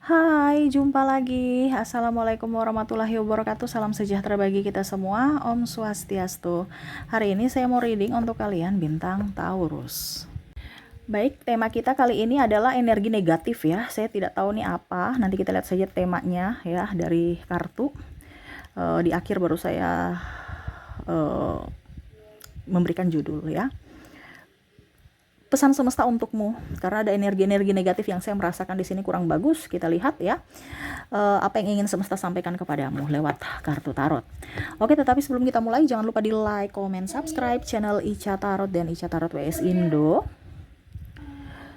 Hai, jumpa lagi. Assalamualaikum warahmatullahi wabarakatuh. Salam sejahtera bagi kita semua. Om Swastiastu. Hari ini saya mau reading untuk kalian bintang Taurus. Baik, tema kita kali ini adalah energi negatif ya. Saya tidak tahu nih apa. Nanti kita lihat saja temanya ya dari kartu. Di akhir baru saya memberikan judul ya. Pesan semesta untukmu, karena ada energi-energi negatif yang saya merasakan di sini kurang bagus. Kita lihat ya, apa yang ingin semesta sampaikan kepadamu lewat kartu tarot. Oke, tetapi sebelum kita mulai, jangan lupa di like, comment, subscribe channel Ica Tarot dan Ica Tarot WS Indo,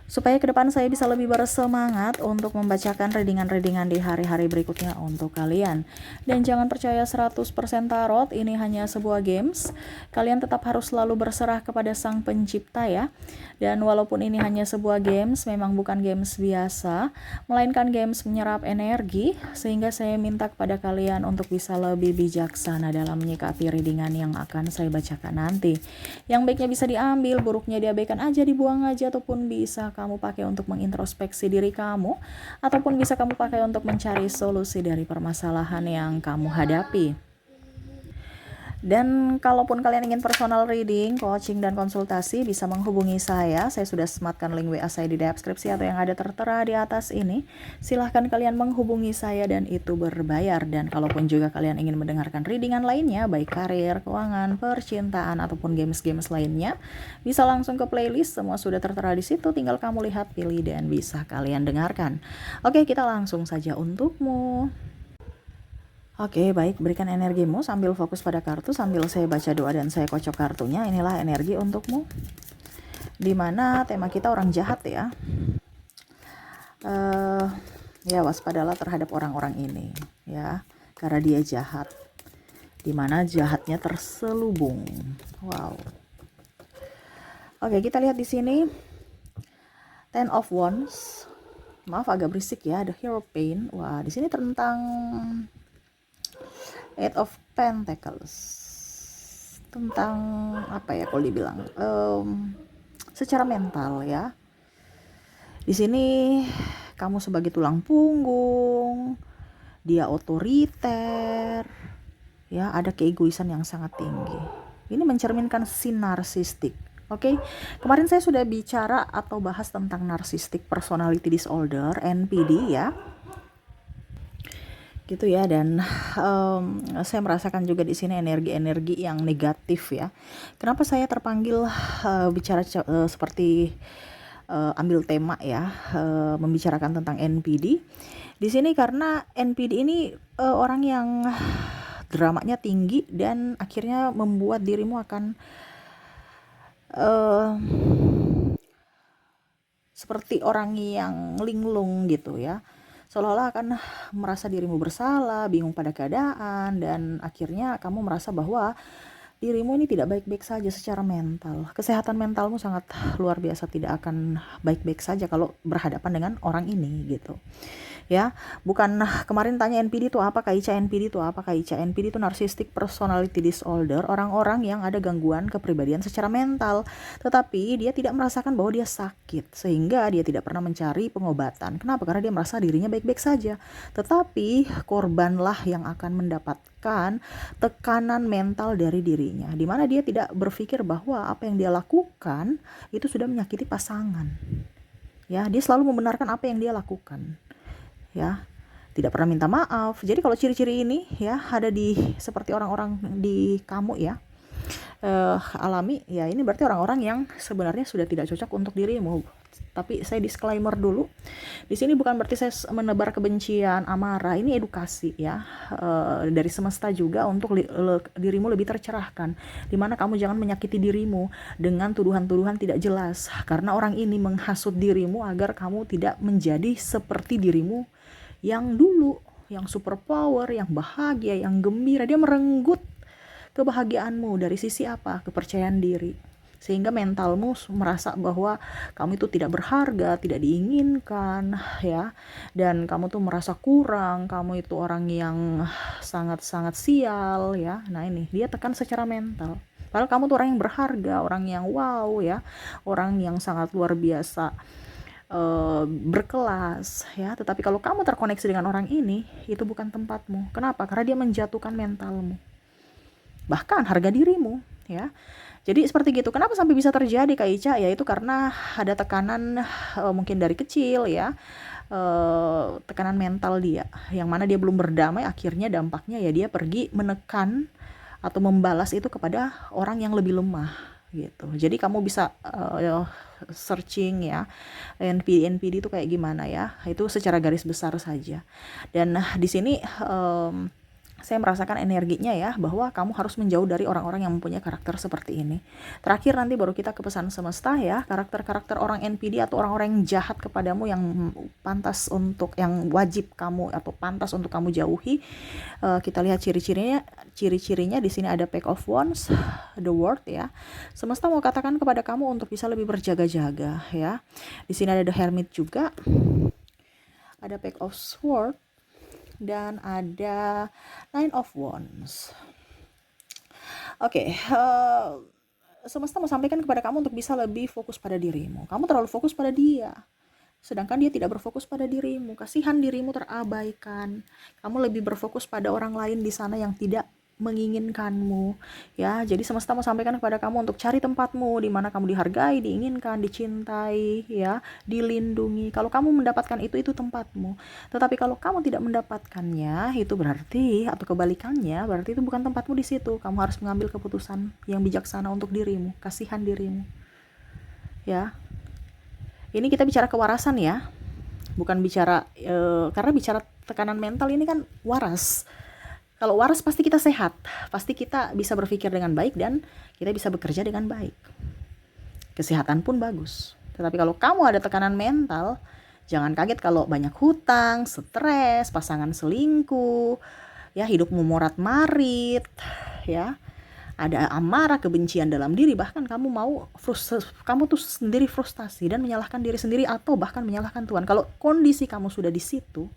supaya ke depan saya bisa lebih bersemangat untuk membacakan readingan-readingan di hari-hari berikutnya untuk kalian. Dan jangan percaya 100% tarot, ini hanya sebuah games. Kalian tetap harus selalu berserah kepada Sang Pencipta ya. Dan walaupun ini hanya sebuah games, memang bukan games biasa, melainkan games menyerap energi, sehingga saya minta kepada kalian untuk bisa lebih bijaksana dalam menyikapi readingan yang akan saya bacakan nanti. Yang baiknya bisa diambil, buruknya diabaikan aja, dibuang aja, ataupun bisa kamu pakai untuk mengintrospeksi diri kamu, ataupun bisa kamu pakai untuk mencari solusi dari permasalahan yang kamu hadapi. Dan kalaupun kalian ingin personal reading, coaching, dan konsultasi, bisa menghubungi saya. Saya sudah sematkan link WA saya di deskripsi atau yang ada tertera di atas ini. Silahkan kalian menghubungi saya dan itu berbayar. Dan kalaupun juga kalian ingin mendengarkan readingan lainnya, baik karir, keuangan, percintaan, ataupun games-games lainnya, bisa langsung ke playlist. Semua sudah tertera di situ, tinggal kamu lihat, pilih, dan bisa kalian dengarkan. Oke, kita langsung saja untukmu. Oke, baik, berikan energimu sambil fokus pada kartu, sambil saya baca doa dan saya kocok kartunya. Inilah energi untukmu, dimana tema kita orang jahat ya. Ya, waspadalah terhadap orang-orang ini ya, karena dia jahat, dimana jahatnya terselubung. Wow. Oke, kita lihat di sini Ten of Wands. Maaf agak berisik ya, ada Hierophant. Wah, di sini tentang Eight of Pentacles, tentang apa ya kalau dibilang secara mental ya. Di sini kamu sebagai tulang punggung, dia otoriter ya, ada keegoisan yang sangat tinggi. Ini mencerminkan si narsistik. Oke, kemarin saya sudah bicara atau bahas tentang narcissistic personality disorder, NPD ya, gitu ya. Dan saya merasakan juga di sini energi-energi yang negatif ya. Kenapa saya terpanggil bicara seperti ambil tema ya, membicarakan tentang NPD di sini, karena NPD ini orang yang dramanya tinggi dan akhirnya membuat dirimu akan seperti orang yang linglung gitu ya, seolah-olah akan merasa dirimu bersalah, bingung pada keadaan, dan akhirnya kamu merasa bahwa dirimu ini tidak baik-baik saja secara mental. Kesehatan mentalmu sangat luar biasa, tidak akan baik-baik saja kalau berhadapan dengan orang ini gitu ya. Bukan kemarin tanya NPD itu apa, Kak Ica? NPD itu apa, Kak Ica? NPD itu narcissistic personality disorder, orang-orang yang ada gangguan kepribadian secara mental, tetapi dia tidak merasakan bahwa dia sakit, sehingga dia tidak pernah mencari pengobatan. Kenapa? Karena dia merasa dirinya baik-baik saja, tetapi korbanlah yang akan mendapatkan tekanan mental dari dirinya, di mana dia tidak berpikir bahwa apa yang dia lakukan itu sudah menyakiti pasangan ya. Dia selalu membenarkan apa yang dia lakukan ya, tidak pernah minta maaf. Jadi kalau ciri-ciri ini ya ada di seperti orang-orang di kamu ya, alami ya, ini berarti orang-orang yang sebenarnya sudah tidak cocok untuk dirimu. Tapi saya disclaimer dulu, di sini bukan berarti saya menebar kebencian, amarah. Ini edukasi ya, dari semesta juga untuk dirimu lebih tercerahkan, dimana kamu jangan menyakiti dirimu dengan tuduhan-tuduhan tidak jelas, karena orang ini menghasut dirimu agar kamu tidak menjadi seperti dirimu yang dulu, yang super power, yang bahagia, yang gembira. Dia merenggut kebahagiaanmu dari sisi apa? Kepercayaan diri. Sehingga mentalmu merasa bahwa kamu itu tidak berharga, tidak diinginkan ya, dan kamu tuh merasa kurang, kamu itu orang yang sangat-sangat sial ya. Nah ini dia tekan secara mental, padahal kamu tuh orang yang berharga, orang yang wow ya, orang yang sangat luar biasa berkelas ya. Tetapi kalau kamu terkoneksi dengan orang ini, itu bukan tempatmu. Kenapa? Karena dia menjatuhkan mentalmu, bahkan harga dirimu ya. Jadi seperti gitu. Kenapa sampai bisa terjadi Kak Ica? Ya itu karena ada tekanan mungkin dari kecil ya, tekanan mental dia, yang mana dia belum berdamai. Akhirnya dampaknya ya dia pergi menekan atau membalas itu kepada orang yang lebih lemah gitu. Jadi kamu bisa searching ya, NPD itu kayak gimana ya, itu secara garis besar saja. Dan di sini saya merasakan energinya ya, bahwa kamu harus menjauh dari orang-orang yang mempunyai karakter seperti ini. Terakhir nanti baru kita ke pesan semesta ya, karakter-karakter orang NPD atau orang-orang yang jahat kepadamu, yang pantas untuk, yang wajib kamu atau pantas untuk kamu jauhi. Kita lihat ciri-cirinya di sini ada Page of Wands, the World ya. Semesta mau katakan kepada kamu untuk bisa lebih berjaga-jaga ya. Di sini ada the Hermit juga, ada Page of Swords, dan ada Nine of Wands. Oke, semesta mau sampaikan kepada kamu untuk bisa lebih fokus pada dirimu. Kamu terlalu fokus pada dia, sedangkan dia tidak berfokus pada dirimu. Kasihan, dirimu terabaikan. Kamu lebih berfokus pada orang lain di sana yang tidak menginginkanmu ya. Jadi semesta mau sampaikan kepada kamu untuk cari tempatmu di mana kamu dihargai, diinginkan, dicintai ya, dilindungi. Kalau kamu mendapatkan itu tempatmu. Tetapi kalau kamu tidak mendapatkannya, itu berarti, atau kebalikannya, berarti itu bukan tempatmu di situ. Kamu harus mengambil keputusan yang bijaksana untuk dirimu. Kasihan dirimu ya. Ini kita bicara kewarasan ya, bukan bicara karena bicara tekanan mental ini kan waras. Kalau waras pasti kita sehat, pasti kita bisa berpikir dengan baik dan kita bisa bekerja dengan baik. Kesehatan pun bagus. Tetapi kalau kamu ada tekanan mental, jangan kaget kalau banyak hutang, stres, pasangan selingkuh, ya hidupmu morat-marit, ya. Ada amarah, kebencian dalam diri, bahkan kamu kamu tuh sendiri frustasi dan menyalahkan diri sendiri atau bahkan menyalahkan Tuhan. Kalau kondisi kamu sudah di situ,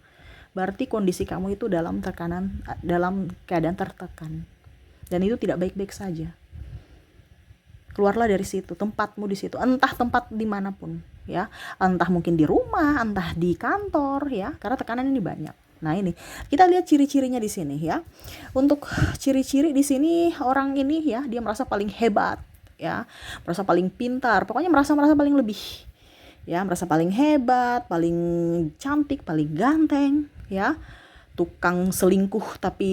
berarti kondisi kamu itu dalam keadaan tertekan, dan itu tidak baik-baik saja. Keluarlah dari situ, tempatmu di situ, entah tempat dimanapun ya, entah mungkin di rumah, entah di kantor ya, karena tekanan ini banyak. Nah ini kita lihat ciri-cirinya di sini ya. Untuk ciri-ciri di sini, orang ini ya, dia merasa paling hebat ya, merasa paling pintar, pokoknya merasa paling lebih ya, merasa paling hebat, paling cantik, paling ganteng ya. Tukang selingkuh tapi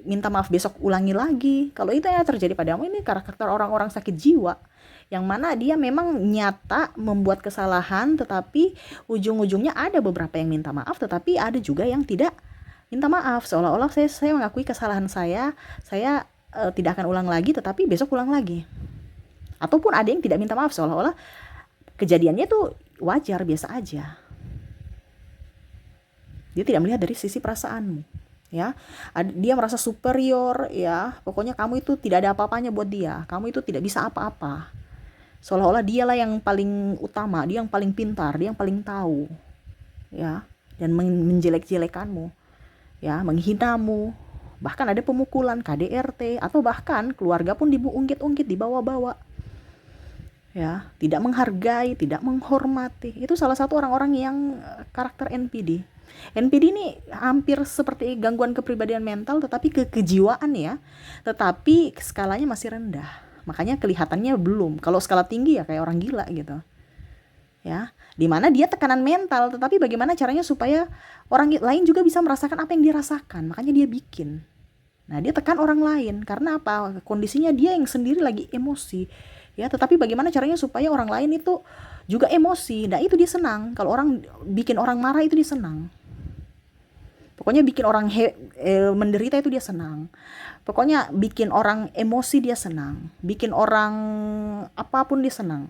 minta maaf besok ulangi lagi. Kalau itu yang terjadi padamu, ini karakter orang-orang sakit jiwa, yang mana dia memang nyata membuat kesalahan, tetapi ujung-ujungnya ada beberapa yang minta maaf, tetapi ada juga yang tidak minta maaf. Seolah-olah saya mengakui kesalahan saya tidak akan ulang lagi, tetapi besok ulang lagi. Ataupun ada yang tidak minta maaf, seolah-olah kejadiannya tuh wajar, biasa aja. Dia tidak melihat dari sisi perasaanmu ya. Dia merasa superior ya, pokoknya kamu itu tidak ada apa-apanya buat dia, kamu itu tidak bisa apa-apa. Seolah-olah dialah yang paling utama, dia yang paling pintar, dia yang paling tahu ya, dan menjelek-jelekanmu ya, menghinamu, bahkan ada pemukulan, KDRT, atau bahkan keluarga pun diungkit-ungkit, dibawa-bawa ya, tidak menghargai, tidak menghormati. Itu salah satu orang-orang yang karakter NPD. NPD ini hampir seperti gangguan kepribadian mental, tetapi kejiwaan ya, tetapi skalanya masih rendah, makanya kelihatannya belum. Kalau skala tinggi ya kayak orang gila gitu ya, dimana dia tekanan mental, tetapi bagaimana caranya supaya orang lain juga bisa merasakan apa yang dia rasakan, makanya dia bikin. Nah dia tekan orang lain, karena apa? Kondisinya dia yang sendiri lagi emosi ya, tetapi bagaimana caranya supaya orang lain itu juga emosi. Nah itu dia senang, kalau orang bikin orang marah itu dia senang. Pokoknya bikin orang menderita itu dia senang. Pokoknya bikin orang emosi dia senang. Bikin orang apapun dia senang.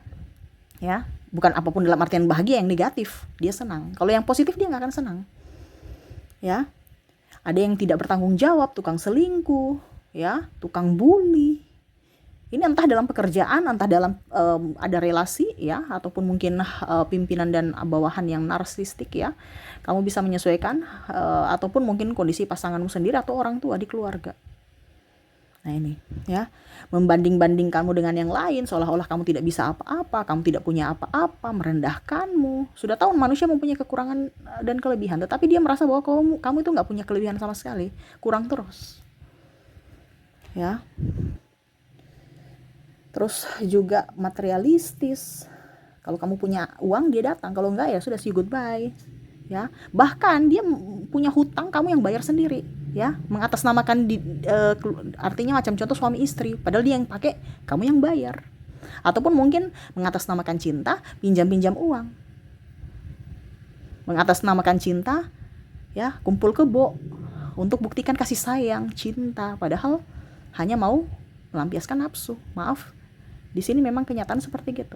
Ya, bukan apapun dalam artian bahagia yang negatif, dia senang. Kalau yang positif dia nggak akan senang. Ya, ada yang tidak bertanggung jawab, tukang selingkuh, ya, tukang bully. Ini entah dalam pekerjaan, entah dalam ada relasi ya, ataupun mungkin pimpinan dan bawahan yang narsistik ya. Kamu bisa menyesuaikan, ataupun mungkin kondisi pasanganmu sendiri atau orang tua di keluarga. Nah ini ya, membanding-banding kamu dengan yang lain, seolah-olah kamu tidak bisa apa-apa, kamu tidak punya apa-apa, merendahkanmu. Sudah tahu manusia mempunyai kekurangan dan kelebihan, tetapi dia merasa bahwa kamu itu nggak punya kelebihan sama sekali, kurang terus. Ya, terus juga materialistis. Kalau kamu punya uang dia datang, kalau enggak ya sudah see goodbye. Ya, bahkan dia punya hutang, kamu yang bayar sendiri, ya, mengatasnamakan artinya macam contoh suami istri, padahal dia yang pakai, kamu yang bayar. Ataupun mungkin mengatasnamakan cinta, pinjam-pinjam uang, mengatasnamakan cinta, ya, kumpul kebo untuk buktikan kasih sayang, cinta, padahal hanya mau melampiaskan nafsu. Maaf, di sini memang kenyataan seperti gitu.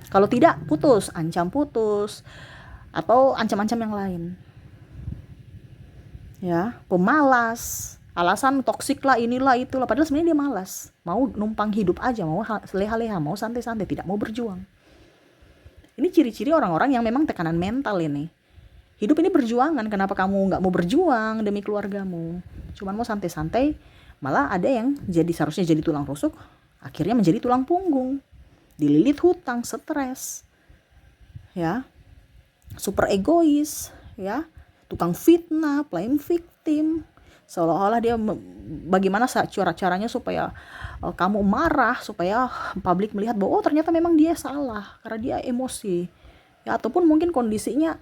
Kalau tidak, putus, ancam putus, atau ancam-ancam yang lain. Ya, pemalas, alasan toksik lah, inilah itulah, padahal sebenarnya dia malas, mau numpang hidup aja, mau leha-leha, mau santai-santai, tidak mau berjuang. Ini ciri-ciri orang-orang yang memang tekanan mental ini. Hidup ini perjuangan, kenapa kamu nggak mau berjuang demi keluargamu, cuman mau santai-santai, malah ada yang seharusnya jadi tulang rusuk, akhirnya menjadi tulang punggung, dililit hutang, stres, ya, super egois, ya, tukang fitnah, playing victim, seolah-olah dia bagaimana caranya supaya kamu marah, supaya publik melihat bahwa ternyata memang dia salah karena dia emosi, ya, ataupun mungkin kondisinya,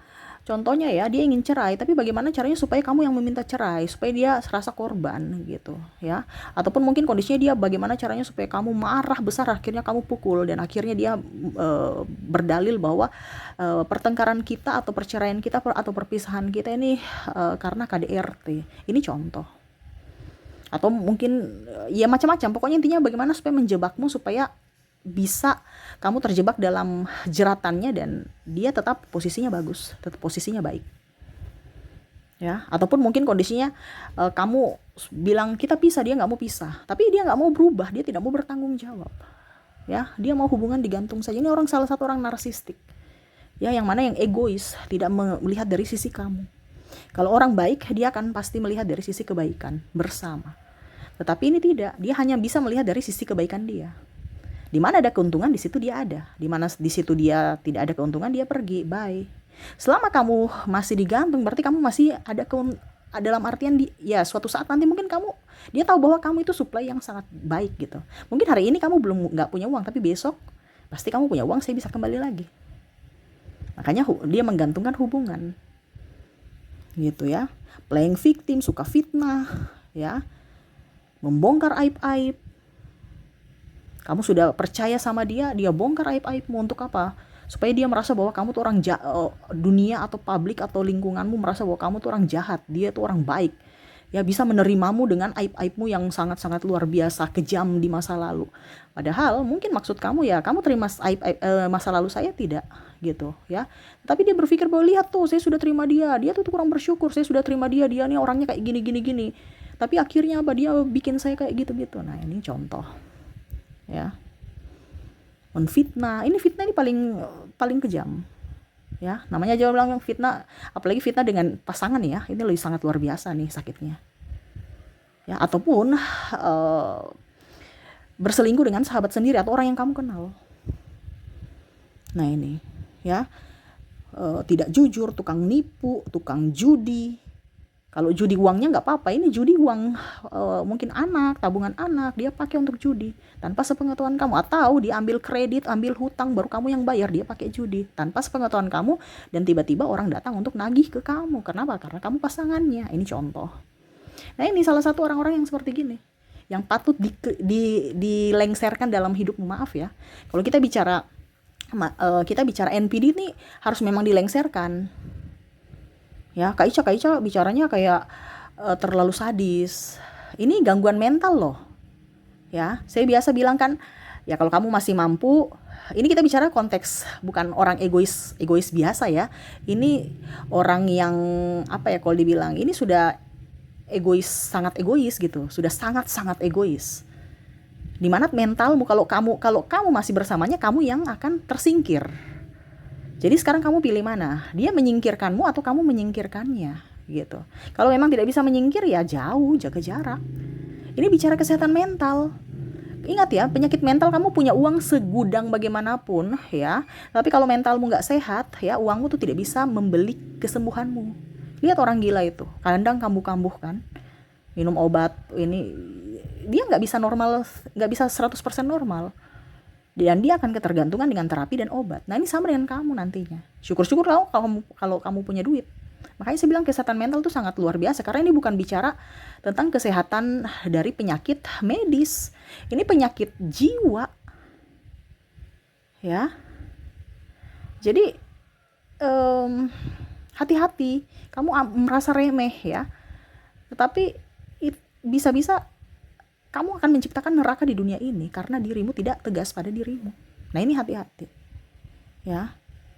contohnya ya, dia ingin cerai, tapi bagaimana caranya supaya kamu yang meminta cerai, supaya dia serasa korban gitu, ya. Ataupun mungkin kondisinya dia bagaimana caranya supaya kamu marah besar, akhirnya kamu pukul, dan akhirnya dia berdalil bahwa pertengkaran kita atau perceraian kita atau perpisahan kita ini karena KDRT. Ini contoh. Atau mungkin ya macam-macam, pokoknya intinya bagaimana supaya menjebakmu, supaya bisa kamu terjebak dalam jeratannya dan dia tetap posisinya bagus, tetap posisinya baik, ya. Ataupun mungkin kondisinya kamu bilang kita pisah, dia nggak mau pisah, tapi dia nggak mau berubah, dia tidak mau bertanggung jawab, ya, dia mau hubungan digantung saja. Ini salah satu orang narsistik, ya, yang mana yang egois, tidak melihat dari sisi kamu. Kalau orang baik, dia akan pasti melihat dari sisi kebaikan bersama, tetapi ini tidak, dia hanya bisa melihat dari sisi kebaikan dia. Di mana ada keuntungan, di situ dia ada. Di mana di situ dia tidak ada keuntungan, dia pergi. Bye. Selama kamu masih digantung, berarti kamu masih ada dalam artian ya suatu saat nanti mungkin dia tahu bahwa kamu itu supply yang sangat baik gitu. Mungkin hari ini kamu nggak punya uang, tapi besok pasti kamu punya uang, saya bisa kembali lagi. Makanya dia menggantungkan hubungan, gitu ya. Playing victim, suka fitnah, ya, membongkar aib-aib. Kamu sudah percaya sama dia bongkar aib-aibmu untuk apa? Supaya dia merasa bahwa kamu tuh orang dunia atau publik atau lingkunganmu merasa bahwa kamu tuh orang jahat, dia tuh orang baik. Ya, bisa menerimamu dengan aib-aibmu yang sangat-sangat luar biasa, kejam di masa lalu. Padahal mungkin maksud kamu ya, kamu terima masa lalu saya tidak, gitu ya. Tapi dia berpikir bahwa lihat tuh, saya sudah terima dia tuh kurang bersyukur, saya sudah terima dia nih orangnya kayak gini. Tapi akhirnya apa, dia bikin saya kayak gitu. Nah, ini contoh. Ya, menfitnah, ini fitnah ini paling kejam, ya, namanya aja bilang fitnah, apalagi fitnah dengan pasangan ya, ini lebih sangat luar biasa nih sakitnya, ya. Ataupun berselingkuh dengan sahabat sendiri atau orang yang kamu kenal. Nah ini ya, tidak jujur, tukang nipu, tukang judi. Kalau judi uangnya nggak apa-apa, ini judi uang mungkin tabungan anak, dia pakai untuk judi tanpa sepengetahuan kamu, atau dia ambil kredit, ambil hutang, baru kamu yang bayar, dia pakai judi tanpa sepengetahuan kamu, dan tiba-tiba orang datang untuk nagih ke kamu. Kenapa? Karena kamu pasangannya. Ini contoh. Nah ini salah satu orang-orang yang seperti gini, yang patut dilengserkan dalam hidupmu. Maaf ya, kalau kita bicara NPD ini harus memang dilengserkan. Ya, Kak Ica bicaranya kayak terlalu sadis. Ini gangguan mental loh. Ya, saya biasa bilang kan, ya kalau kamu masih mampu, ini kita bicara konteks bukan orang egois biasa ya. Ini orang yang apa ya, kalau dibilang ini sudah egois, sangat egois gitu. Sudah sangat-sangat egois. Dimana mentalmu, kalau kamu masih bersamanya, kamu yang akan tersingkir. Jadi sekarang kamu pilih mana? Dia menyingkirkanmu atau kamu menyingkirkannya, gitu. Kalau memang tidak bisa menyingkir, ya jauh, jaga jarak. Ini bicara kesehatan mental. Ingat ya, penyakit mental kamu punya uang segudang bagaimanapun ya, tapi kalau mentalmu nggak sehat ya, uangmu tuh tidak bisa membeli kesembuhanmu. Lihat orang gila itu, kadang kambuh-kambuh kan, minum obat ini, dia nggak bisa normal, nggak bisa 100% normal, dan dia akan ketergantungan dengan terapi dan obat. Nah ini sama dengan kamu nantinya. Syukur-syukur kalau kamu punya duit. Makanya saya bilang kesehatan mental itu sangat luar biasa, karena ini bukan bicara tentang kesehatan dari penyakit medis. Ini penyakit jiwa. Ya. Jadi hati-hati, kamu merasa remeh ya. Tetapi bisa-bisa kamu akan menciptakan neraka di dunia ini karena dirimu tidak tegas pada dirimu. Nah, ini hati-hati. Ya.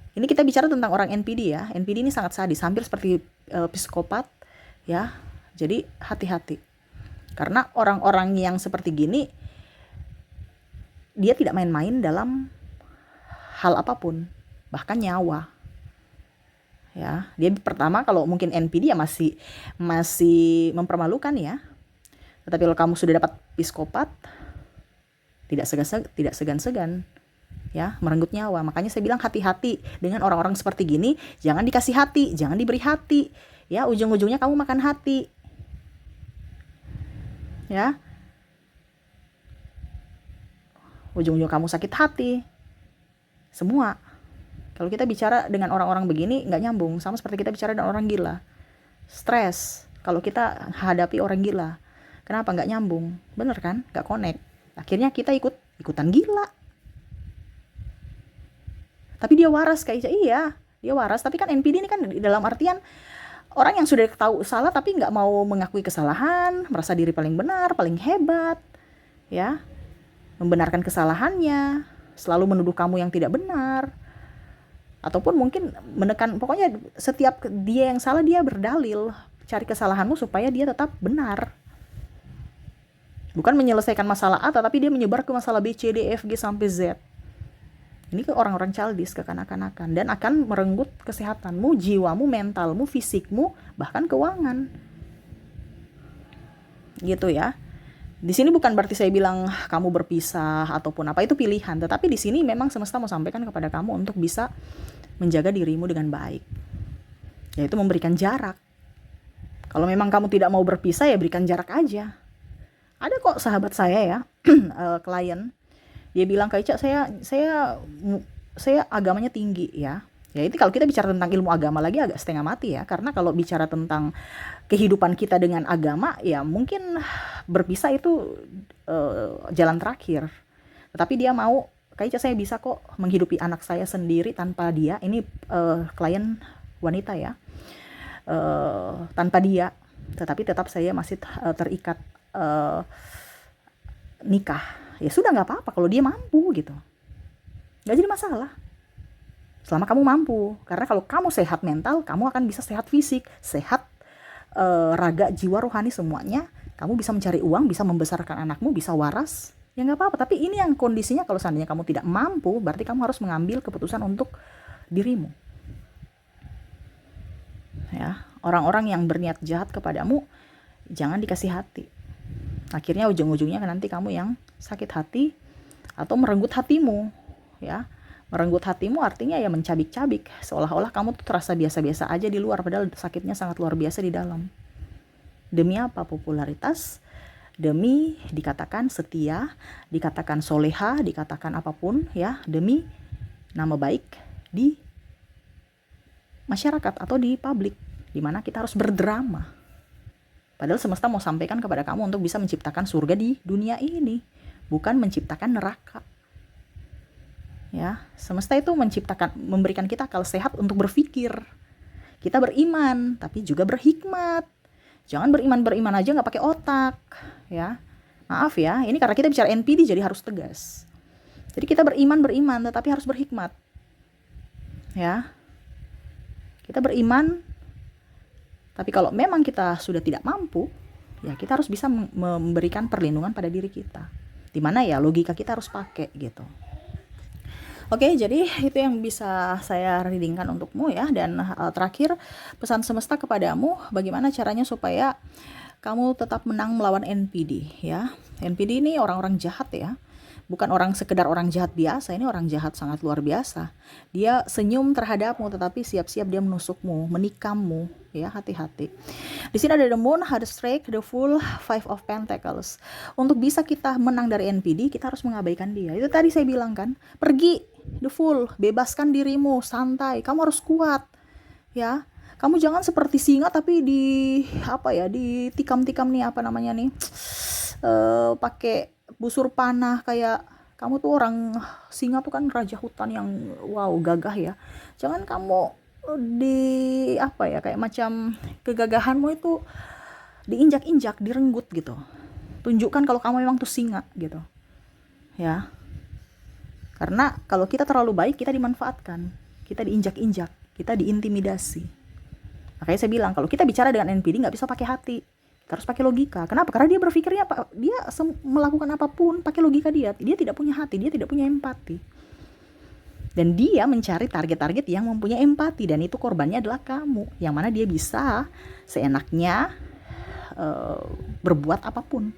Ini kita bicara tentang orang NPD ya. NPD ini sangat sadis, hampir seperti psikopat ya. Jadi hati-hati. Karena orang-orang yang seperti gini, dia tidak main-main dalam hal apapun, bahkan nyawa. Ya, dia pertama kalau mungkin NPD ya masih mempermalukan ya. Tetapi kalau kamu sudah dapat psikopat, tidak segan-segan ya merenggut nyawa. Makanya saya bilang hati-hati dengan orang-orang seperti gini. Jangan dikasih hati, jangan diberi hati ya, ujung-ujungnya kamu makan hati ya, ujung-ujung kamu sakit hati semua. Kalau kita bicara dengan orang-orang begini nggak nyambung, sama seperti kita bicara dengan orang gila. Stres kalau kita hadapi orang gila, kenapa nggak nyambung? Bener kan, nggak connect. Akhirnya kita ikutan gila. Tapi dia waras kayak iya, dia waras. Tapi kan NPD ini kan dalam artian orang yang sudah tahu salah tapi nggak mau mengakui kesalahan, merasa diri paling benar, paling hebat, ya, membenarkan kesalahannya, selalu menuduh kamu yang tidak benar, ataupun mungkin menekan. Pokoknya setiap dia yang salah dia berdalil, cari kesalahanmu supaya dia tetap benar. Bukan menyelesaikan masalah A, tapi dia menyebar ke masalah B, C, D, F, G sampai Z. Ini ke orang-orang childish, kekanak-kanakan, dan akan merenggut kesehatanmu, jiwamu, mentalmu, fisikmu, bahkan keuangan. Gitu ya. Di sini bukan berarti saya bilang kamu berpisah ataupun apa, itu pilihan, tetapi di sini memang semesta mau sampaikan kepada kamu untuk bisa menjaga dirimu dengan baik. Yaitu memberikan jarak. Kalau memang kamu tidak mau berpisah ya berikan jarak aja. Ada kok sahabat saya ya, klien. Dia bilang, Kak Ica, saya agamanya tinggi ya. Ya itu kalau kita bicara tentang ilmu agama lagi agak setengah mati ya. Karena kalau bicara tentang kehidupan kita dengan agama, ya mungkin berpisah itu jalan terakhir. Tetapi dia mau, Kak Ica, saya bisa kok menghidupi anak saya sendiri tanpa dia. Ini klien wanita ya. Tanpa dia. Tetapi tetap saya masih terikat nikah. Ya sudah, nggak apa-apa kalau dia mampu gitu, nggak jadi masalah selama kamu mampu. Karena kalau kamu sehat mental, kamu akan bisa sehat fisik, sehat raga, jiwa, rohani, semuanya. Kamu bisa mencari uang, bisa membesarkan anakmu, bisa waras, ya nggak apa-apa. Tapi ini yang kondisinya kalau seandainya kamu tidak mampu, berarti kamu harus mengambil keputusan untuk dirimu ya. Orang-orang yang berniat jahat kepadamu jangan dikasih hati. Akhirnya ujung-ujungnya nanti kamu yang sakit hati atau merenggut hatimu ya. Merenggut hatimu artinya ya mencabik-cabik, seolah-olah kamu tuh terasa biasa-biasa aja di luar, padahal sakitnya sangat luar biasa di dalam. Demi apa? Popularitas, demi dikatakan setia, dikatakan soleha, dikatakan apapun ya, demi nama baik di masyarakat atau di publik, dimana kita harus berdrama. Padahal semesta mau sampaikan kepada kamu untuk bisa menciptakan surga di dunia ini, bukan menciptakan neraka. Ya, semesta itu memberikan kita akal sehat untuk berpikir. Kita beriman, tapi juga berhikmat. Jangan beriman aja nggak pakai otak. Ya, maaf ya, ini karena kita bicara NPD jadi harus tegas. Jadi kita beriman, tetapi harus berhikmat. Ya, kita beriman. Tapi kalau memang kita sudah tidak mampu, ya kita harus bisa memberikan perlindungan pada diri kita. Dimana ya logika kita harus pakai gitu. Oke, jadi itu yang bisa saya readingkan untukmu ya. Dan terakhir, pesan semesta kepadamu, bagaimana caranya supaya kamu tetap menang melawan NPD ya. NPD ini orang-orang jahat ya. Bukan orang sekedar orang jahat biasa, ini orang jahat sangat luar biasa. Dia senyum terhadapmu tetapi siap-siap dia menusukmu, menikammu, ya, hati-hati. Di sini ada the moon, the strike, the fool, five of pentacles. Untuk bisa kita menang dari NPD, kita harus mengabaikan dia. Itu tadi saya bilang kan, pergi the fool, bebaskan dirimu, santai, kamu harus kuat. Ya. Kamu jangan seperti singa tapi ditikam-tikam nih pakai busur panah, kayak kamu tuh orang singa tuh kan raja hutan yang wow gagah ya. Jangan kamu kayak macam kegagahanmu itu diinjak-injak, direnggut gitu. Tunjukkan kalau kamu memang tuh singa gitu. Ya. Karena kalau kita terlalu baik, kita dimanfaatkan, kita diinjak-injak, kita diintimidasi. Makanya saya bilang kalau kita bicara dengan NPD nggak bisa pakai hati, kita harus pakai logika. Kenapa? Karena dia berpikirnya dia melakukan apapun pakai logika dia tidak punya hati, dia tidak punya empati, dan dia mencari target-target yang mempunyai empati, dan itu korbannya adalah kamu, yang mana dia bisa seenaknya berbuat apapun.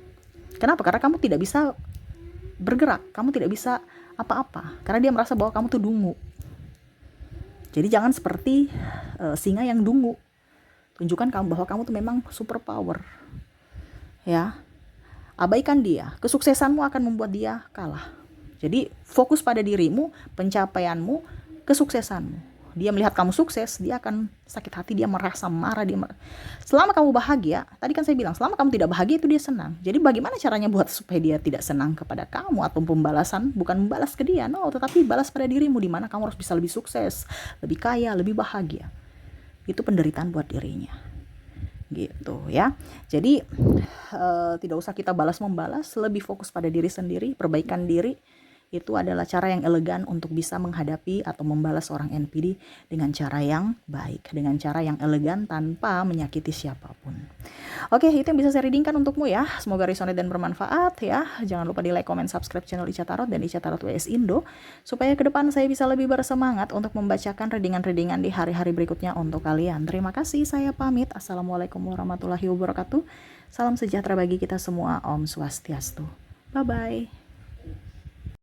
Kenapa? Karena kamu tidak bisa bergerak, kamu tidak bisa apa-apa, karena dia merasa bahwa kamu tuh dungu. Jadi jangan seperti singa yang dungu. Tunjukkan bahwa kamu tuh memang super power. Ya. Abaikan dia. Kesuksesanmu akan membuat dia kalah. Jadi fokus pada dirimu, pencapaianmu, kesuksesanmu. Dia melihat kamu sukses, dia akan sakit hati, dia merasa marah, selama kamu bahagia, tadi kan saya bilang, selama kamu tidak bahagia itu dia senang. Jadi bagaimana caranya buat supaya dia tidak senang kepada kamu, atau pembalasan, bukan membalas ke dia, no, tetapi balas pada dirimu, di mana kamu harus bisa lebih sukses, lebih kaya, lebih bahagia. Itu penderitaan buat dirinya. Gitu ya. Jadi tidak usah kita balas-membalas, lebih fokus pada diri sendiri, perbaikan diri. Itu adalah cara yang elegan untuk bisa menghadapi atau membalas seorang NPD dengan cara yang baik, dengan cara yang elegan tanpa menyakiti siapapun. Oke, itu yang bisa saya readingkan untukmu ya. Semoga resonate dan bermanfaat ya. Jangan lupa di like, comment, subscribe channel Ica Tarot dan Ica Tarot WS Indo, supaya ke depan saya bisa lebih bersemangat untuk membacakan readingan-readingan di hari-hari berikutnya untuk kalian. Terima kasih, saya pamit. Assalamualaikum warahmatullahi wabarakatuh. Salam sejahtera bagi kita semua. Om Swastiastu. Bye-bye.